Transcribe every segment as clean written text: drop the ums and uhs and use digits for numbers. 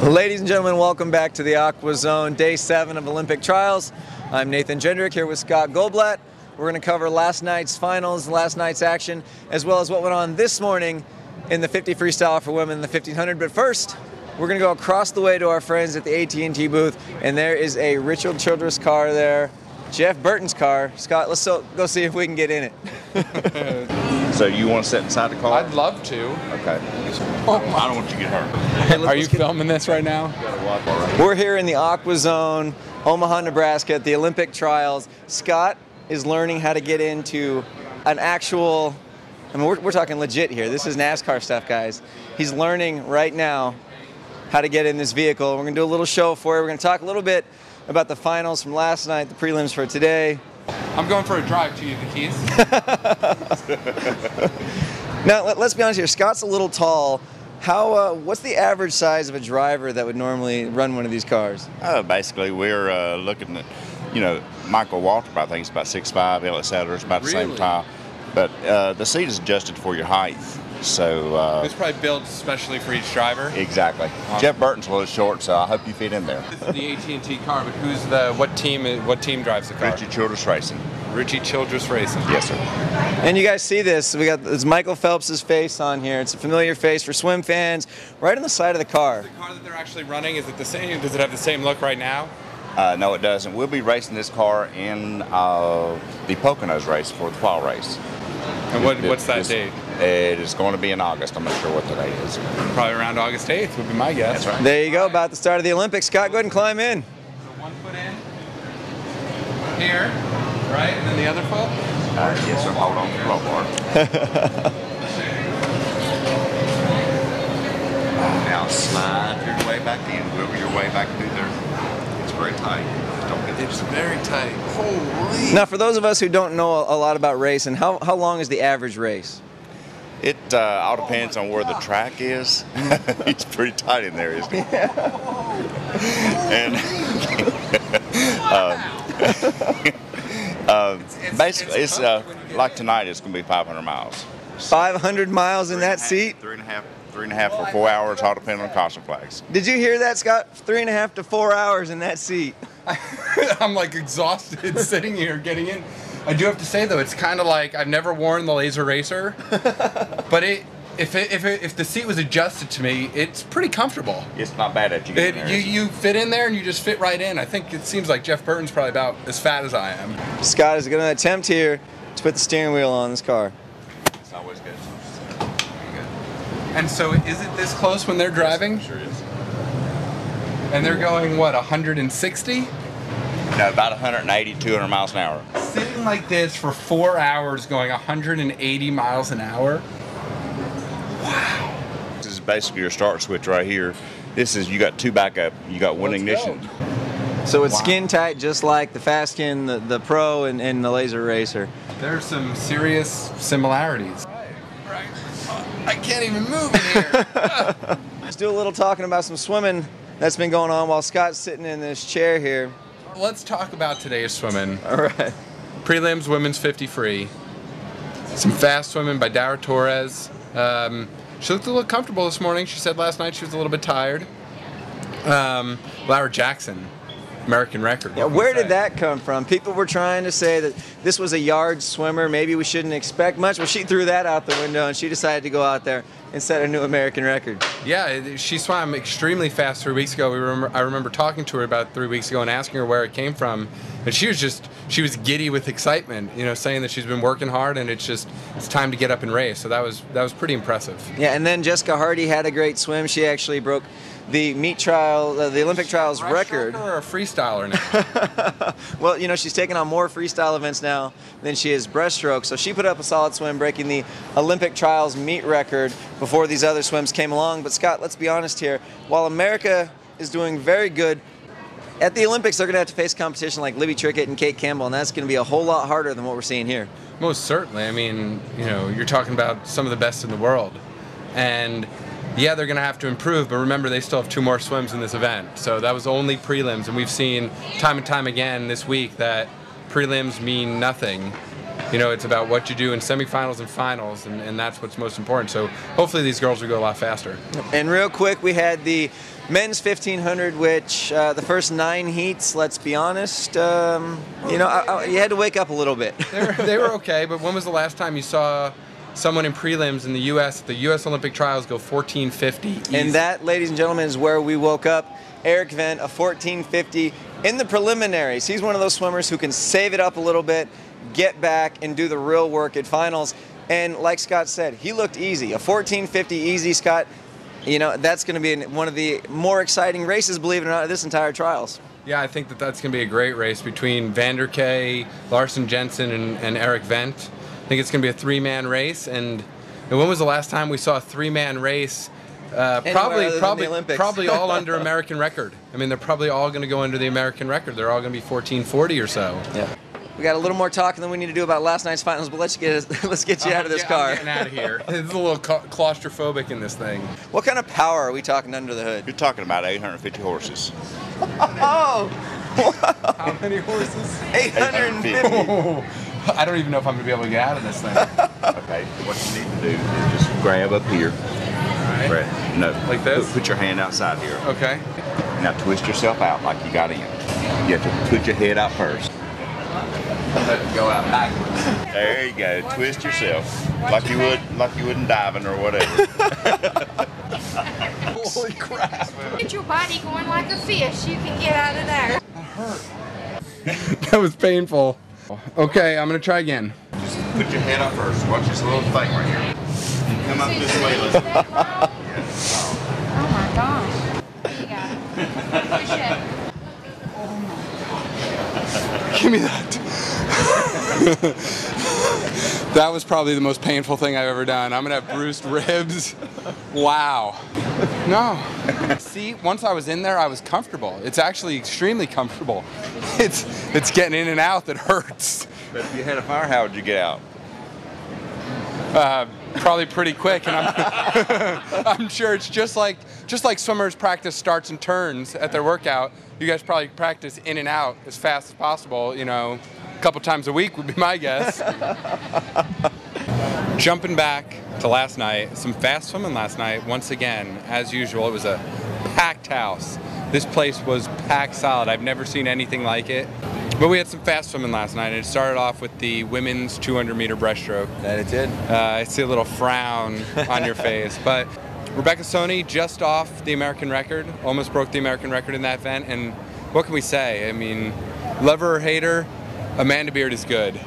Ladies and gentlemen, welcome back to the Aqua Zone, day 7 of Olympic trials. I'm Nathan Jendrick here with Scott Goldblatt. We're going to cover last night's finals, last night's action, as well as what went on this morning in the 50 freestyle for women in the 1500. But first, we're going to go across the way to our friends at the AT&T booth, and there is a Richard Childress car there, Jeff Burton's car. Scott, let's go see if we can get in it. So you want to sit inside the car? I'd love to. Okay. I don't want you to get hurt. Are you filming this right now? We're here in the Aqua Zone, Omaha, Nebraska, at the Olympic trials. Scott is learning how to get into an actual, I mean, we're talking legit here. This is NASCAR stuff, guys. He's learning right now how to get in this vehicle. We're going to do a little show for you. We're going to talk a little bit about the finals from last night, the prelims for today. I'm going for a drive to you, the keys. Now, let's be honest here. Scott's a little tall. What's the average size of a driver that would normally run one of these cars? Basically, we're looking at, Michael Waltrip, I think, is about 6'5", Ellis Sadler's about the same tall. But the seat is adjusted for your height. So This is probably built especially for each driver. Exactly. Jeff Burton's a little short, so I hope you fit in there. This is the AT&T car, but what team drives the car? Richie Childress Racing. Richie Childress Racing. Yes, sir. And you guys see this. It's Michael Phelps' face on here. It's a familiar face for swim fans, right on the side of the car. The car that they're actually running, is it the same? Does it have the same look right now? No, it doesn't. We'll be racing this car in the Poconos race for the fall race. And what's that date? It is going to be in August. I'm not sure what the date is. Probably around August 8th would be my guess. That's right. There you go, about the start of the Olympics. Scott, go ahead and climb in. So 1 foot in, here, right, and then the other foot? Yes, sir. Hold on to the rope bar. Now slide your way back in. Wiggle your way back through there. It's very tight. Don't get It's very tight. Holy. Now, for those of us who don't know a lot about racing, how long is the average race? It all depends on where the track is. It's pretty tight in there, isn't it? And basically, it's like tonight. It's going to be 500 miles. 500 miles in that seat? 3.5 or 4 hours, all depending on caution flags. Did you hear that, Scott? 3.5 to 4 hours in that seat. I'm like exhausted sitting here getting in. I do have to say though, it's kind of like I've never worn the Laser Racer, but if the seat was adjusted to me, it's pretty comfortable. It's not bad at you. You fit in there and you just fit right in. I think it seems like Jeff Burton's probably about as fat as I am. Scott is going to attempt here to put the steering wheel on this car. It's always good. And so, is it this close when they're driving? Yes, sure is. And they're going what, 160? No, about 180, 200 miles an hour. Sitting like this for 4 hours, going 180 miles an hour. Wow. This is basically your start switch right here. This is, you got 2 backup, you got 1 ignition. So it's skin tight, just like the Fast Skin, the Pro, and the Laser Racer. There's some serious similarities. Right. I can't even move in here. Let's do a little talking about some swimming that's been going on while Scott's sitting in this chair here. Let's talk about today's swimming. All right. Prelims, women's 50 free. Some fast swimming by Dara Torres. She looked a little comfortable this morning. She said last night she was a little bit tired. Laura Jackson, American record. Yeah, where did that come from? People were trying to say that this was a yard swimmer. Maybe we shouldn't expect much. Well, she threw that out the window and she decided to go out there and set a new American record. Yeah, she swam extremely fast 3 weeks ago. I remember talking to her about 3 weeks ago and asking her where it came from. And she was giddy with excitement, saying that she's been working hard and it's time to get up and race. So that was pretty impressive. Yeah, and then Jessica Hardy had a great swim. She actually broke the the Olympic trials record. Or a freestyler now? Well, she's taking on more freestyle events now than she is breaststroke. So she put up a solid swim, breaking the Olympic trials meet record before these other swims came along. But Scott, let's be honest here. While America is doing very good, at the Olympics they're going to have to face competition like Libby Trickett and Kate Campbell, and that's going to be a whole lot harder than what we're seeing here. Most certainly. I mean, you're talking about some of the best in the world. And yeah, they're going to have to improve, but remember, they still have 2 more swims in this event. So that was only prelims, and we've seen time and time again this week that prelims mean nothing You know, it's about what you do in semifinals and finals, and that's what's most important. So hopefully these girls will go a lot faster. And real quick, we had the men's 1500, which the first 9 heats, let's be honest, you know, you had to wake up a little bit. They were okay, but when was the last time you saw someone in prelims in the U.S. Olympic trials go 14:50 easy? And that, ladies and gentlemen, is where we woke up. Eric Vent, a 14:50 in the preliminaries. He's one of those swimmers who can save it up a little bit, get back, and do the real work at finals. And like Scott said, he looked easy. A 14:50 easy, Scott. You know, that's going to be one of the more exciting races, believe it or not, of this entire trials. Yeah, I think that's going to be a great race between Vanderkay, Larson Jensen, and Eric Vent. I think it's going to be a 3-man race. And when was the last time we saw a 3-man race? Probably all under American record. I mean, they're probably all going to go under the American record. They're all going to be 14:40 or so. Yeah. We got a little more talking than we need to do about last night's finals, but let's get you out of this car. I'm getting out of here. It's a little claustrophobic in this thing. What kind of power are we talking under the hood? You're talking about 850 horses. Oh! How many horses? 850. I don't even know if I'm going to be able to get out of this thing. Okay, what you need to do is just grab up here. All right. No, like this? Put your hand outside here. Okay. Now twist yourself out like you got in. You have to put your head out first. Let it go out backwards. There you go. Twist yourself like you wouldn't diving or whatever. Holy crap! Get your body going like a fish. You can get out of there. That hurt. That was painful. Okay, I'm gonna try again. Just put your head up first. Watch this little thing right here. Come up this way. Oh my gosh. You got it. Push it. Give me that. That was probably the most painful thing I've ever done. I'm gonna have bruised ribs. Wow. No. See, once I was in there, I was comfortable. It's actually extremely comfortable. It's getting in and out that hurts. But if you had a fire, how would you get out? Probably pretty quick, and I'm sure it's just like swimmers practice starts and turns at their workout. You guys probably practice in and out as fast as possible. You know, a couple times a week would be my guess. Jumping back to last night, some fast swimming last night. Once again, as usual, it was a packed house. This place was packed solid. I've never seen anything like it. But we had some fast swimming last night, and it started off with the women's 200-meter breaststroke. That it did. I see a little frown on your face. But Rebecca Soni just off the American record, almost broke the American record in that event. And what can we say? I mean, love her or hate her, Amanda Beard is good.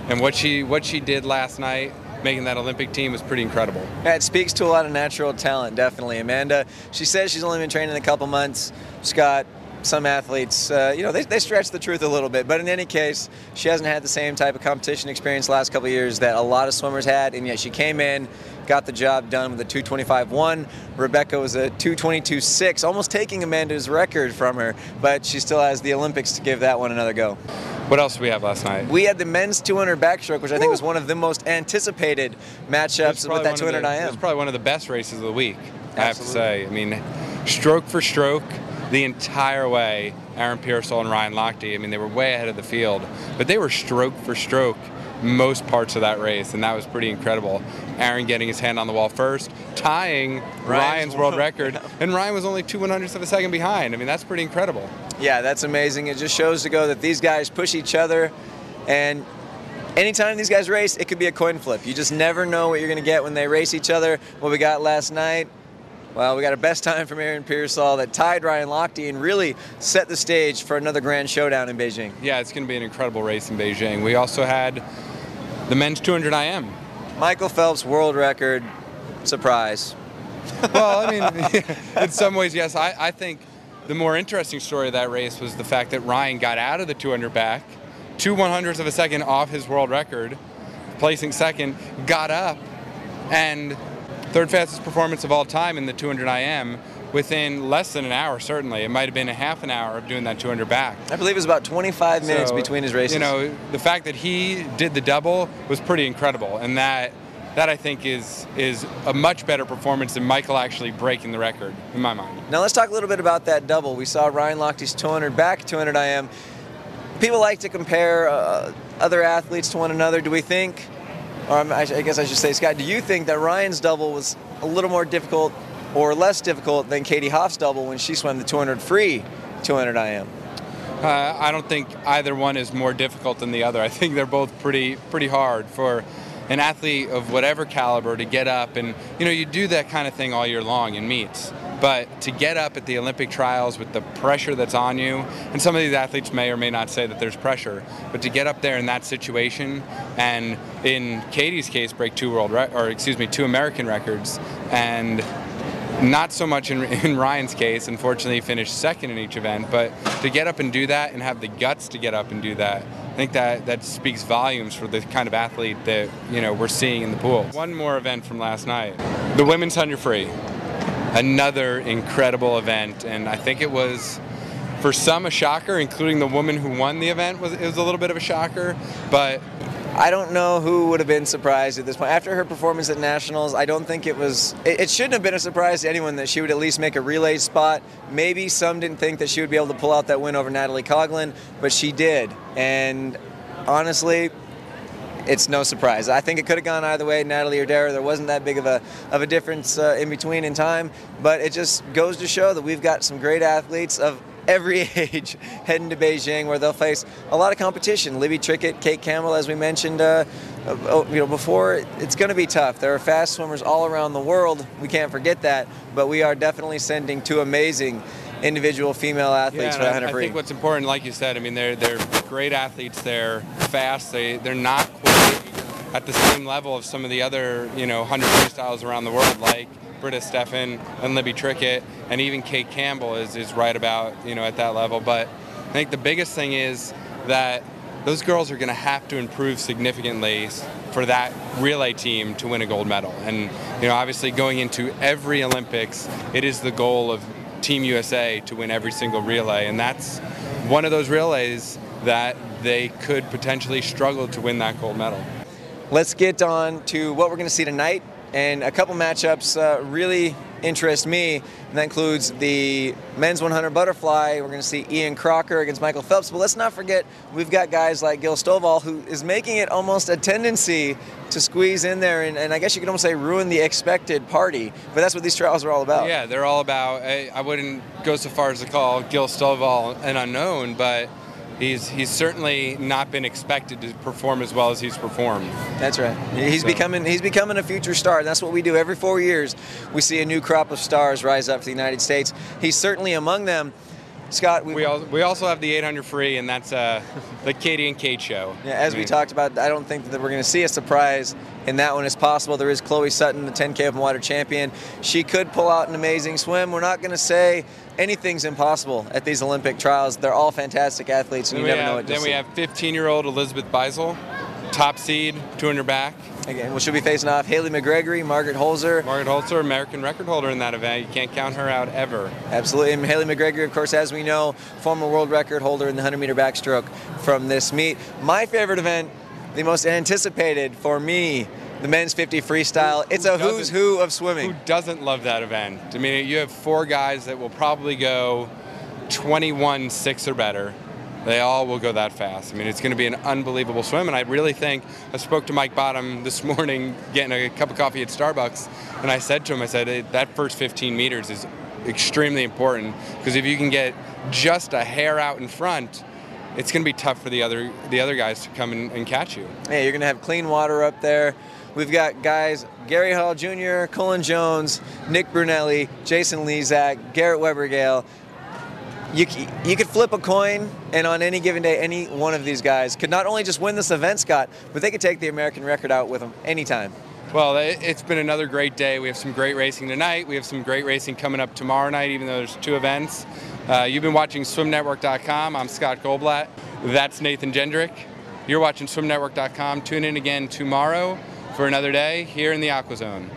And what she did last night, making that Olympic team, was pretty incredible. Yeah, it speaks to a lot of natural talent, definitely. Amanda, she says she's only been training a couple months. Scott, some athletes, you know, they stretch the truth a little bit. But in any case, she hasn't had the same type of competition experience the last couple of years that a lot of swimmers had, and yet she came in, got the job done with a 2:25.1. Rebecca was a 2:22.6, almost taking Amanda's record from her, but she still has the Olympics to give that one another go. What else did we have last night? We had the men's 200 backstroke, which I think was one of the most anticipated matchups with that 200 IM. It was probably one of the best races of the week, I have to say. I mean, stroke for stroke, the entire way, Aaron Pearsall and Ryan Lochte, I mean, they were way ahead of the field, but they were stroke for stroke most parts of that race, and that was pretty incredible. Aaron getting his hand on the wall first, tying Ryan's world record, and Ryan was only 2/100ths of a second behind. I mean, that's pretty incredible. Yeah, that's amazing. It just shows to go that these guys push each other, and anytime these guys race, it could be a coin flip. You just never know what you're going to get when they race each other. What we got last night, well, we got a best time from Aaron Pearsall that tied Ryan Lochte and really set the stage for another grand showdown in Beijing. Yeah, it's going to be an incredible race in Beijing. We also had the men's 200 IM. Michael Phelps world record, surprise. Well, I mean, in some ways, yes. I think the more interesting story of that race was the fact that Ryan got out of the 200 back, 2/100ths of a second off his world record, placing second, got up, and third fastest performance of all time in the 200 IM within less than an hour, certainly. It might have been a half an hour of doing that 200 back. I believe it was about 25 minutes between his races. You know, the fact that he did the double was pretty incredible, and that I think is a much better performance than Michael actually breaking the record, in my mind. Now let's talk a little bit about that double. We saw Ryan Lochte's 200 back, 200 IM. People like to compare other athletes to one another, do we think, or I guess I should say, Scott, do you think that Ryan's double was a little more difficult or less difficult than Katie Hoff's double when she swam the 200 free 200 IM? I don't think either one is more difficult than the other. I think they're both pretty hard for an athlete of whatever caliber to get up, and you do that kind of thing all year long in meets. But to get up at the Olympic trials with the pressure that's on you, and some of these athletes may or may not say that there's pressure, but to get up there in that situation, and in Katie's case, break two American records, and not so much in Ryan's case, unfortunately he finished second in each event, but to get up and do that and have the guts to get up and do that, I think that speaks volumes for the kind of athlete that we're seeing in the pool. One more event from last night, the women's 100 free. Another incredible event, and I think it was, for some, a shocker, including the woman who won the event. It was a little bit of a shocker, but I don't know who would have been surprised at this point. After her performance at Nationals, I don't think it shouldn't have been a surprise to anyone that she would at least make a relay spot. Maybe some didn't think that she would be able to pull out that win over Natalie Coughlin, but she did. And honestly, it's no surprise. I think it could have gone either way, Natalie or Dara. There wasn't that big of a difference in between in time, but it just goes to show that we've got some great athletes of every age heading to Beijing, where they'll face a lot of competition. Libby Trickett, Kate Campbell, as we mentioned before, it's going to be tough. There are fast swimmers all around the world. We can't forget that, but we are definitely sending two amazing individual female athletes for the 100 free. I think what's important, like you said, I mean, they're great athletes. They're fast. They're not quite at the same level of some of the other 100 freestyles around the world, like Britta Steffen and Libby Trickett, and even Kate Campbell is right about at that level. But I think the biggest thing is that those girls are going to have to improve significantly for that relay team to win a gold medal. And obviously going into every Olympics, it is the goal of Team USA to win every single relay, and that's one of those relays that they could potentially struggle to win that gold medal. Let's get on to what we're going to see tonight, and a couple matchups really interest me, and that includes the men's 100 butterfly. We're going to see Ian Crocker against Michael Phelps, but let's not forget we've got guys like Gil Stovall, who is making it almost a tendency to squeeze in there, and I guess you could almost say ruin the expected party, but that's what these trials are all about. Yeah, they're all about, I wouldn't go so far as to call Gil Stovall an unknown, but he's certainly not been expected to perform as well as he's performed. That's right. He's becoming a future star, and that's what we do. Every 4 years, we see a new crop of stars rise up for the United States. He's certainly among them. Scott, we also have the 800 free, and that's the Katie and Kate show. Yeah, as we talked about, I don't think that we're going to see a surprise in that one. It's possible. There is Chloe Sutton, the 10K open water champion. She could pull out an amazing swim. We're not going to say anything's impossible at these Olympic trials. They're all fantastic athletes, and you never know what to see. Then we have 15-year-old Elizabeth Beisel, top seed, 200 back. Again, well, she'll be facing off Haley McGregory, Margaret Holzer. Margaret Holzer, American record holder in that event. You can't count her out ever. Absolutely. And Haley McGregory, of course, as we know, former world record holder in the 100-meter backstroke from this meet. My favorite event, the most anticipated for me, the men's 50 freestyle. It's a who's who of swimming. Who doesn't love that event? I mean, you have four guys that will probably go 21.6 or better. They all will go that fast. I mean, it's going to be an unbelievable swim, and I really think, I spoke to Mike Bottom this morning getting a cup of coffee at Starbucks, and I said to him, that first 15 meters is extremely important, because if you can get just a hair out in front, it's going to be tough for the other guys to come and catch you. Yeah, you're going to have clean water up there. We've got guys, Gary Hall Jr., Cullen Jones, Nick Brunelli, Jason Lezak, Garrett Weber-Gale. You could flip a coin, and on any given day, any one of these guys could not only just win this event, Scott, but they could take the American record out with them anytime. Well, it's been another great day. We have some great racing tonight. We have some great racing coming up tomorrow night, even though there's two events. You've been watching SwimNetwork.com. I'm Scott Goldblatt. That's Nathan Jendrick. You're watching SwimNetwork.com. Tune in again tomorrow for another day here in the Aqua Zone.